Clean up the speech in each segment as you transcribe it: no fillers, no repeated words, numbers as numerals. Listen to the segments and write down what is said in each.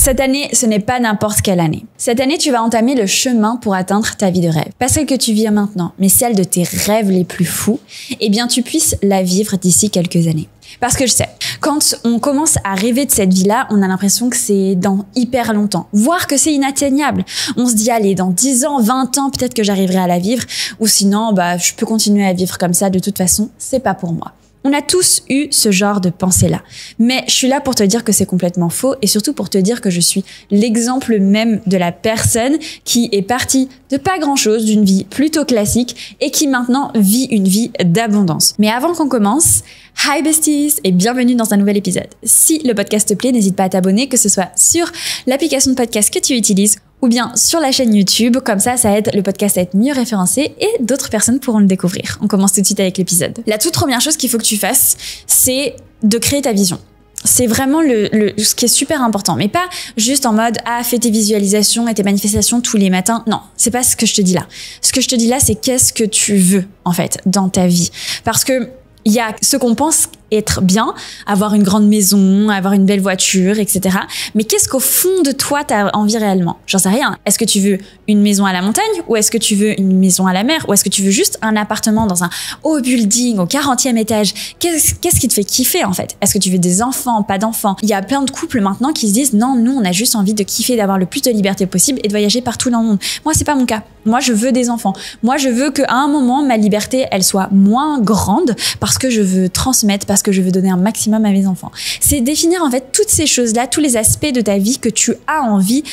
Cette année, ce n'est pas n'importe quelle année. Cette année, tu vas entamer le chemin pour atteindre ta vie de rêve. Pas celle que tu vis maintenant, mais celle de tes rêves les plus fous. Eh bien, tu puisses la vivre d'ici quelques années. Parce que je sais, quand on commence à rêver de cette vie-là, on a l'impression que c'est dans hyper longtemps, voire que c'est inatteignable. On se dit, allez, dans 10 ans, 20 ans, peut-être que j'arriverai à la vivre, ou sinon, je peux continuer à vivre comme ça, de toute façon, c'est pas pour moi. On a tous eu ce genre de pensée-là. Mais je suis là pour te dire que c'est complètement faux et surtout pour te dire que je suis l'exemple même de la personne qui est partie de pas grand-chose, d'une vie plutôt classique et qui maintenant vit une vie d'abondance. Mais avant qu'on commence, hi besties et bienvenue dans un nouvel épisode. Si le podcast te plaît, n'hésite pas à t'abonner, que ce soit sur l'application de podcast que tu utilises ou bien sur la chaîne YouTube, comme ça aide le podcast à être mieux référencé et d'autres personnes pourront le découvrir. On commence tout de suite avec l'épisode. La toute première chose qu'il faut que tu fasses, c'est de créer ta vision. C'est vraiment ce qui est super important, mais pas juste en mode fais tes visualisations et tes manifestations tous les matins. Non, c'est pas ce que je te dis là. Ce que je te dis là, c'est qu'est-ce que tu veux en fait dans ta vie, parce que il y a ce qu'on pense être bien, avoir une grande maison, avoir une belle voiture, etc. Mais qu'est-ce qu'au fond de toi, t'as envie réellement? J'en sais rien. Est-ce que tu veux une maison à la montagne ou est-ce que tu veux une maison à la mer ou est-ce que tu veux juste un appartement dans un haut building au 40e étage? Qu'est-ce qui te fait kiffer en fait? Est-ce que tu veux des enfants, pas d'enfants? Il y a plein de couples maintenant qui se disent non, nous on a juste envie de kiffer, d'avoir le plus de liberté possible et de voyager partout dans le monde. Moi, c'est pas mon cas. Moi, je veux des enfants. Moi, je veux qu'à un moment, ma liberté, elle soit moins grande parce que je veux transmettre, parce que je veux donner un maximum à mes enfants. C'est définir en fait toutes ces choses-là, tous les aspects de ta vie que tu as envie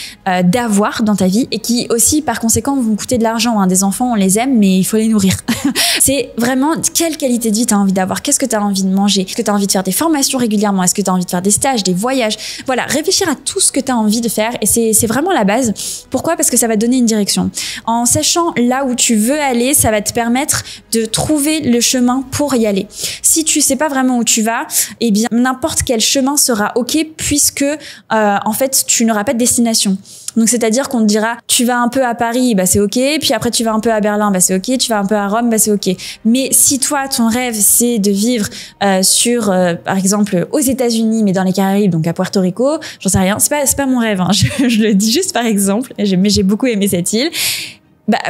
d'avoir dans ta vie et qui aussi, par conséquent, vont coûter de l'argent. Des enfants, on les aime, mais il faut les nourrir. C'est vraiment quelle qualité de vie tu as envie d'avoir, qu'est-ce que tu as envie de manger, est-ce que tu as envie de faire des formations régulièrement, est-ce que tu as envie de faire des stages, des voyages. Voilà, réfléchir à tout ce que tu as envie de faire et c'est vraiment la base. Pourquoi? Parce que ça va te donner une direction. En sachant là où tu veux aller, ça va te permettre de trouver le chemin pour y aller. Si tu sais pas vraiment où tu vas, eh bien n'importe quel chemin sera ok puisque en fait tu n'auras pas de destination. Donc c'est-à-dire qu'on te dira tu vas un peu à Paris, c'est ok, puis après tu vas un peu à Berlin, c'est ok, tu vas un peu à Rome, c'est ok. Mais si toi ton rêve c'est de vivre par exemple aux États-Unis mais dans les Caraïbes, donc à Puerto Rico, j'en sais rien, c'est pas mon rêve, je le dis juste par exemple, mais j'ai beaucoup aimé cette île.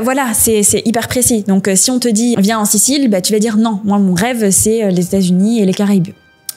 Voilà, c'est hyper précis. Donc si on te dit viens en Sicile, tu vas dire non, moi mon rêve c'est les États-Unis et les Caraïbes.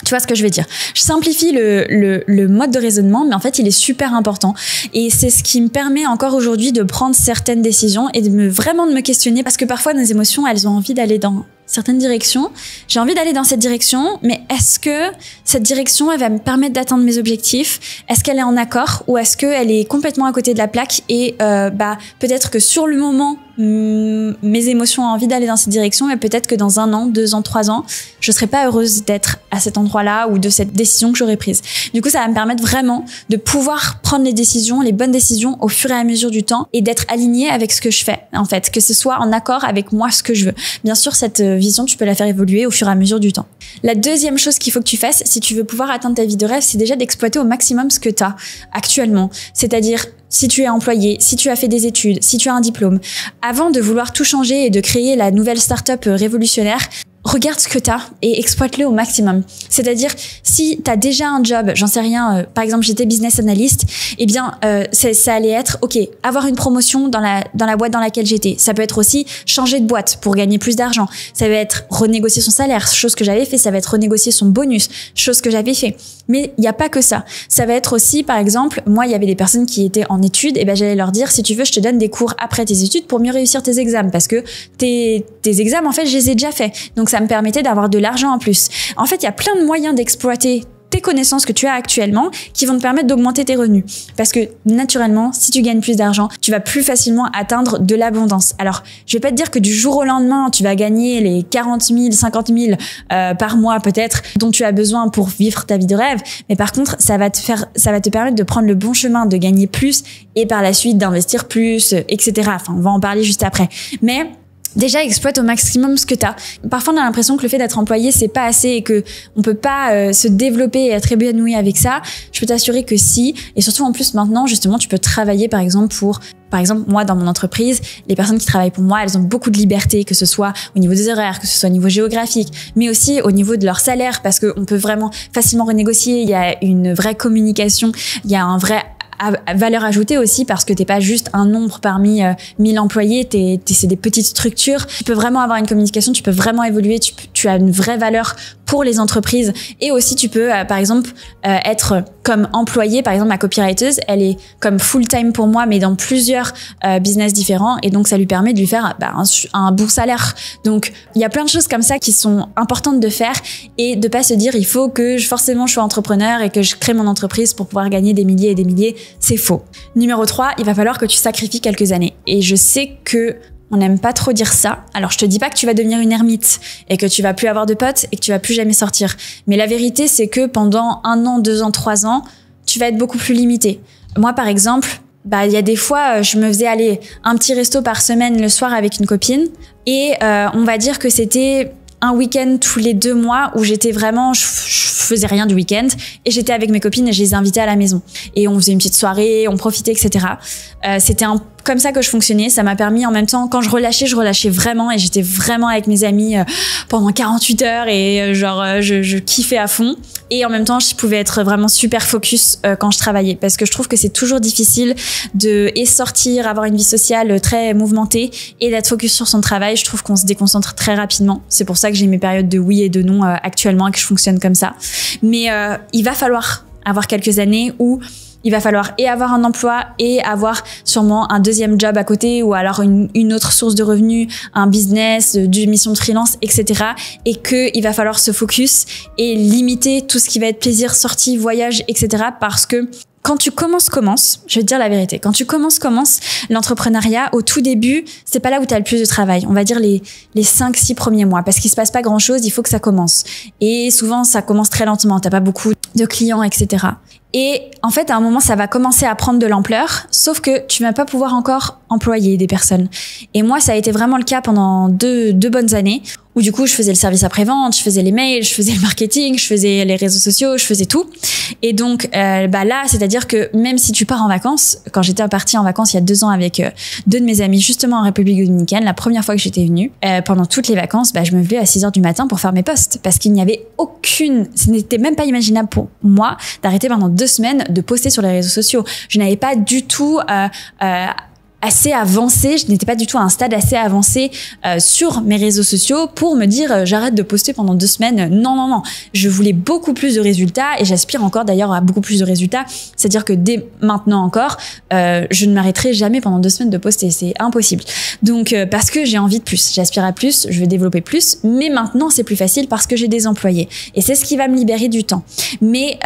Tu vois ce que je veux dire? Je simplifie le mode de raisonnement, mais en fait, il est super important. Et c'est ce qui me permet encore aujourd'hui de prendre certaines décisions et vraiment de me questionner parce que parfois, nos émotions, elles ont envie d'aller dans certaines directions. J'ai envie d'aller dans cette direction, mais est-ce que cette direction, elle va me permettre d'atteindre mes objectifs? Est-ce qu'elle est en accord ou est-ce qu'elle est complètement à côté de la plaque? Et peut-être que sur le moment, mes émotions ont envie d'aller dans cette direction, mais peut-être que dans 1 an, 2 ans, 3 ans, je serai pas heureuse d'être à cet endroit-là ou de cette décision que j'aurais prise. Du coup, ça va me permettre vraiment de pouvoir prendre les bonnes décisions au fur et à mesure du temps et d'être alignée avec ce que je fais, en fait, que ce soit en accord avec moi, ce que je veux. Bien sûr, cette vision, tu peux la faire évoluer au fur et à mesure du temps. La deuxième chose qu'il faut que tu fasses, si tu veux pouvoir atteindre ta vie de rêve, c'est déjà d'exploiter au maximum ce que tu as actuellement. C'est-à-dire, si tu es employé, si tu as fait des études, si tu as un diplôme, avant de vouloir tout changer et de créer la nouvelle start-up révolutionnaire, regarde ce que t'as et exploite-le au maximum. C'est-à-dire, si t'as déjà un job, j'en sais rien, par exemple, j'étais business analyst, eh bien, ça allait être, ok, avoir une promotion dans la boîte dans laquelle j'étais. Ça peut être aussi changer de boîte pour gagner plus d'argent. Ça va être renégocier son salaire, chose que j'avais fait. Ça va être renégocier son bonus, chose que j'avais fait. Mais il n'y a pas que ça. Ça va être aussi, par exemple, moi, il y avait des personnes qui étaient en études, et j'allais leur dire, si tu veux, je te donne des cours après tes études pour mieux réussir tes examens, parce que tes examens, en fait, je les ai déjà faits. Donc, ça me permettait d'avoir de l'argent en plus. En fait, il y a plein de moyens d'exploiter tes connaissances que tu as actuellement qui vont te permettre d'augmenter tes revenus. Parce que naturellement, si tu gagnes plus d'argent, tu vas plus facilement atteindre de l'abondance. Alors, je vais pas te dire que du jour au lendemain, tu vas gagner les 40 000, 50 000 par mois peut-être dont tu as besoin pour vivre ta vie de rêve. Mais par contre, ça va te permettre de prendre le bon chemin, de gagner plus et par la suite d'investir plus, etc. Enfin, on va en parler juste après. Mais déjà, exploite au maximum ce que t'as. Parfois, on a l'impression que le fait d'être employé, c'est pas assez et que on peut pas se développer et être épanoui avec ça. Je peux t'assurer que si. Et surtout, en plus, maintenant, justement, tu peux travailler, par exemple, moi, dans mon entreprise, les personnes qui travaillent pour moi, elles ont beaucoup de liberté, que ce soit au niveau des horaires, que ce soit au niveau géographique, mais aussi au niveau de leur salaire, parce qu'on peut vraiment facilement renégocier. Il y a une vraie communication, il y a un vrai valeur ajoutée aussi parce que t'es pas juste un nombre parmi 1000 employés, c'est des petites structures. Tu peux vraiment avoir une communication, tu peux vraiment évoluer, tu as une vraie valeur pour les entreprises et aussi tu peux par exemple être comme employé. Par exemple, ma copywriteuse, elle est comme full-time pour moi mais dans plusieurs business différents et donc ça lui permet de lui faire un bon salaire. Donc il y a plein de choses comme ça qui sont importantes de faire et de pas se dire il faut que forcément je sois entrepreneur et que je crée mon entreprise pour pouvoir gagner des milliers et des milliers. C'est faux. Numéro 3, il va falloir que tu sacrifies quelques années. Et je sais que on n'aime pas trop dire ça. Alors, je te dis pas que tu vas devenir une ermite et que tu vas plus avoir de potes et que tu vas plus jamais sortir. Mais la vérité, c'est que pendant 1 an, 2 ans, 3 ans, tu vas être beaucoup plus limité. Moi, par exemple, il y a des fois, je me faisais aller un petit resto par semaine le soir avec une copine et on va dire que c'était un week-end tous les 2 mois où j'étais vraiment, je faisais rien du week-end et j'étais avec mes copines et je les invitais à la maison. Et on faisait une petite soirée, on profitait, etc. C'était comme ça que je fonctionnais. Ça m'a permis en même temps, quand je relâchais vraiment et j'étais vraiment avec mes amis pendant 48 heures et je kiffais à fond. Et en même temps, je pouvais être vraiment super focus quand je travaillais parce que je trouve que c'est toujours difficile de sortir, avoir une vie sociale très mouvementée et d'être focus sur son travail. Je trouve qu'on se déconcentre très rapidement. C'est pour ça que j'ai mes périodes de oui et de non actuellement et que je fonctionne comme ça. Mais il va falloir avoir quelques années où il va falloir et avoir un emploi et avoir sûrement un deuxième job à côté ou alors une autre source de revenus, un business, d'une mission de freelance, etc. Et qu'il va falloir se focus et limiter tout ce qui va être plaisir, sortie, voyage, etc. Parce que quand tu commences, je vais te dire la vérité, quand tu commences, l'entrepreneuriat, au tout début, c'est pas là où tu as le plus de travail. On va dire les 5-6 premiers mois, parce qu'il se passe pas grand chose, il faut que ça commence. Et souvent, ça commence très lentement, t'as pas beaucoup de clients, etc. Et en fait, à un moment, ça va commencer à prendre de l'ampleur, sauf que tu vas pas pouvoir encore employer des personnes. Et moi, ça a été vraiment le cas pendant deux bonnes années, où du coup, je faisais le service après-vente, je faisais les mails, je faisais le marketing, je faisais les réseaux sociaux, je faisais tout. Et donc, là, c'est-à-dire que même si tu pars en vacances, quand j'étais partie en vacances il y a 2 ans avec 2 de mes amis, justement en République dominicaine, la première fois que j'étais venue, pendant toutes les vacances, je me levais à 6h du matin pour faire mes posts, parce qu'il n'y avait ce n'était même pas imaginable pour moi d'arrêter pendant 2 semaines de poster sur les réseaux sociaux. Je n'avais pas du tout assez avancé, je n'étais pas du tout à un stade assez avancé sur mes réseaux sociaux pour me dire j'arrête de poster pendant 2 semaines. Non. Je voulais beaucoup plus de résultats et j'aspire encore d'ailleurs à beaucoup plus de résultats. C'est-à-dire que dès maintenant encore, je ne m'arrêterai jamais pendant 2 semaines de poster. C'est impossible. Donc, parce que j'ai envie de plus, j'aspire à plus, je veux développer plus. Mais maintenant, c'est plus facile parce que j'ai des employés. Et c'est ce qui va me libérer du temps. Mais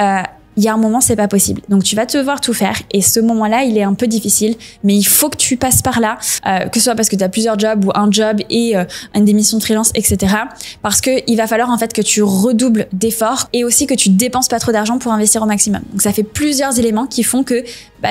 il y a un moment, c'est pas possible. Donc, tu vas devoir tout faire. Et ce moment-là, il est un peu difficile. Mais il faut que tu passes par là. Que ce soit parce que tu as plusieurs jobs ou un job et une démission de freelance, etc. Parce que il va falloir, en fait, que tu redoubles d'efforts et aussi que tu dépenses pas trop d'argent pour investir au maximum. Donc, ça fait plusieurs éléments qui font que,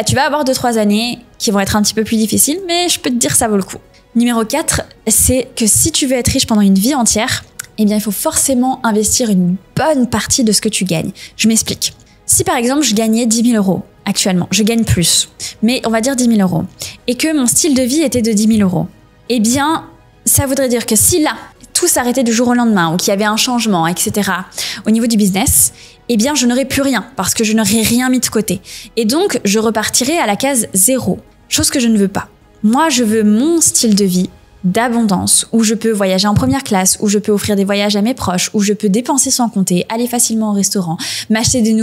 tu vas avoir 2-3 années qui vont être un petit peu plus difficiles. Mais je peux te dire, ça vaut le coup. Numéro 4, c'est que si tu veux être riche pendant une vie entière, eh bien, il faut forcément investir une bonne partie de ce que tu gagnes. Je m'explique. Si par exemple je gagnais 10 000 € actuellement, je gagne plus, mais on va dire 10 000 €, et que mon style de vie était de 10 000 €, eh bien ça voudrait dire que si là, tout s'arrêtait du jour au lendemain, ou qu'il y avait un changement, etc., au niveau du business, eh bien je n'aurais plus rien, parce que je n'aurais rien mis de côté. Et donc je repartirais à la case 0, chose que je ne veux pas. Moi je veux mon style de vie d'abondance, où je peux voyager en première classe, où je peux offrir des voyages à mes proches, où je peux dépenser sans compter, aller facilement au restaurant, m'acheter des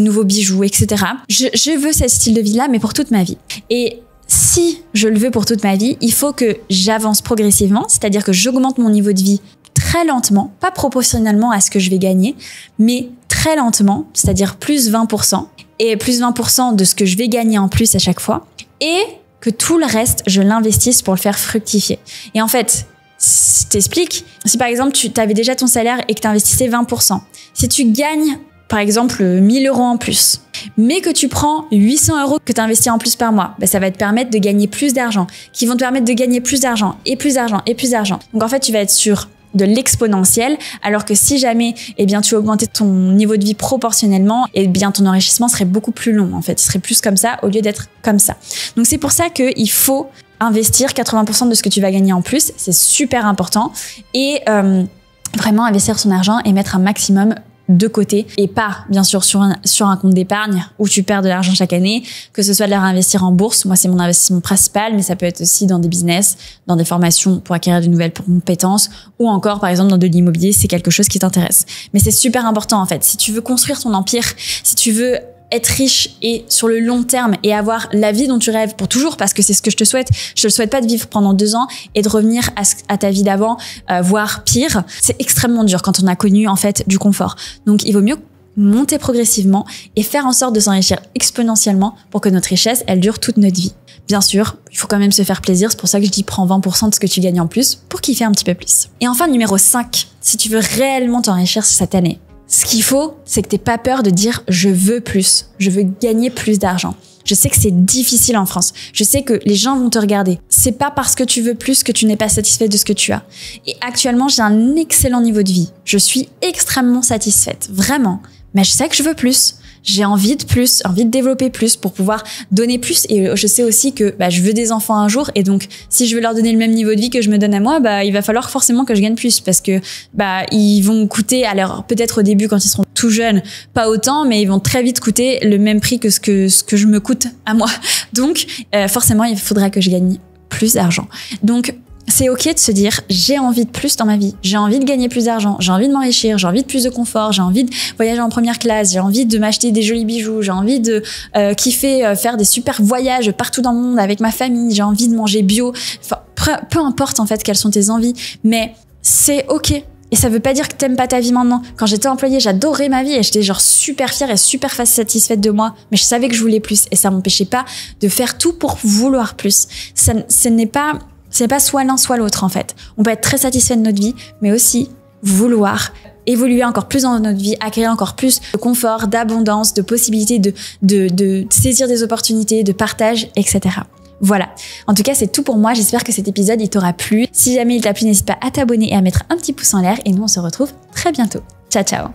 nouveaux bijoux, etc. Je veux ce style de vie-là, mais pour toute ma vie. Et si je le veux pour toute ma vie, il faut que j'avance progressivement, c'est-à-dire que j'augmente mon niveau de vie très lentement, pas proportionnellement à ce que je vais gagner, mais très lentement, c'est-à-dire plus 20%, et plus 20% de ce que je vais gagner en plus à chaque fois, et que tout le reste, je l'investisse pour le faire fructifier. Et en fait, je t'explique, si par exemple, tu avais déjà ton salaire et que tu investissais 20%, si tu gagnes, par exemple, 1 000 € en plus, mais que tu prends 800 € que tu investis en plus par mois, ça va te permettre de gagner plus d'argent, qui vont te permettre de gagner plus d'argent, et plus d'argent, et plus d'argent. Donc en fait, tu vas être sur de l'exponentiel, alors que si jamais tu augmentais ton niveau de vie proportionnellement, ton enrichissement serait beaucoup plus long en fait, il serait plus comme ça au lieu d'être comme ça. Donc c'est pour ça qu'il faut investir 80% de ce que tu vas gagner en plus, c'est super important, et vraiment investir son argent et mettre un maximum de côté et pas bien sûr sur un compte d'épargne où tu perds de l'argent chaque année, que ce soit de la réinvestir en bourse. Moi, c'est mon investissement principal, mais ça peut être aussi dans des business, dans des formations pour acquérir de nouvelles compétences ou encore par exemple dans de l'immobilier, c'est quelque chose qui t'intéresse. Mais c'est super important en fait. Si tu veux construire ton empire, si tu veux être riche et sur le long terme et avoir la vie dont tu rêves pour toujours, parce que c'est ce que je te souhaite. Je te souhaite pas de vivre pendant 2 ans et de revenir à ta vie d'avant, voire pire. C'est extrêmement dur quand on a connu en fait du confort. Donc il vaut mieux monter progressivement et faire en sorte de s'enrichir exponentiellement pour que notre richesse, elle dure toute notre vie. Bien sûr, il faut quand même se faire plaisir. C'est pour ça que je dis prends 20% de ce que tu gagnes en plus pour kiffer un petit peu plus. Et enfin, numéro 5, si tu veux réellement t'enrichir cette année, ce qu'il faut, c'est que t'aies pas peur de dire je veux plus, je veux gagner plus d'argent. Je sais que c'est difficile en France. Je sais que les gens vont te regarder. C'est pas parce que tu veux plus que tu n'es pas satisfait de ce que tu as. Et actuellement, j'ai un excellent niveau de vie. Je suis extrêmement satisfaite, vraiment. Mais je sais que je veux plus. J'ai envie de plus, envie de développer plus pour pouvoir donner plus. Et je sais aussi que je veux des enfants un jour. Et donc, si je veux leur donner le même niveau de vie que je me donne à moi, il va falloir forcément que je gagne plus parce que ils vont coûter, alors peut-être au début quand ils seront tout jeunes, pas autant, mais ils vont très vite coûter le même prix que ce que je me coûte à moi. Donc, forcément, il faudra que je gagne plus d'argent. Donc, c'est ok de se dire j'ai envie de plus dans ma vie, j'ai envie de gagner plus d'argent, j'ai envie de m'enrichir, j'ai envie de plus de confort, j'ai envie de voyager en première classe, j'ai envie de m'acheter des jolis bijoux, j'ai envie de kiffer, faire des super voyages partout dans le monde avec ma famille, j'ai envie de manger bio. Enfin, peu importe en fait quelles sont tes envies, mais c'est ok. Et ça veut pas dire que t'aimes pas ta vie maintenant. Quand j'étais employée, j'adorais ma vie et j'étais genre super fière et super satisfaite de moi. Mais je savais que je voulais plus et ça m'empêchait pas de faire tout pour vouloir plus. Ce n'est pas soit l'un soit l'autre en fait. On peut être très satisfait de notre vie, mais aussi vouloir évoluer encore plus dans notre vie, acquérir encore plus de confort, d'abondance, de possibilités, de saisir des opportunités, de partage, etc. Voilà. En tout cas, c'est tout pour moi. J'espère que cet épisode, il t'aura plu. Si jamais il t'a plu, n'hésite pas à t'abonner et à mettre un petit pouce en l'air. Et nous, on se retrouve très bientôt. Ciao, ciao.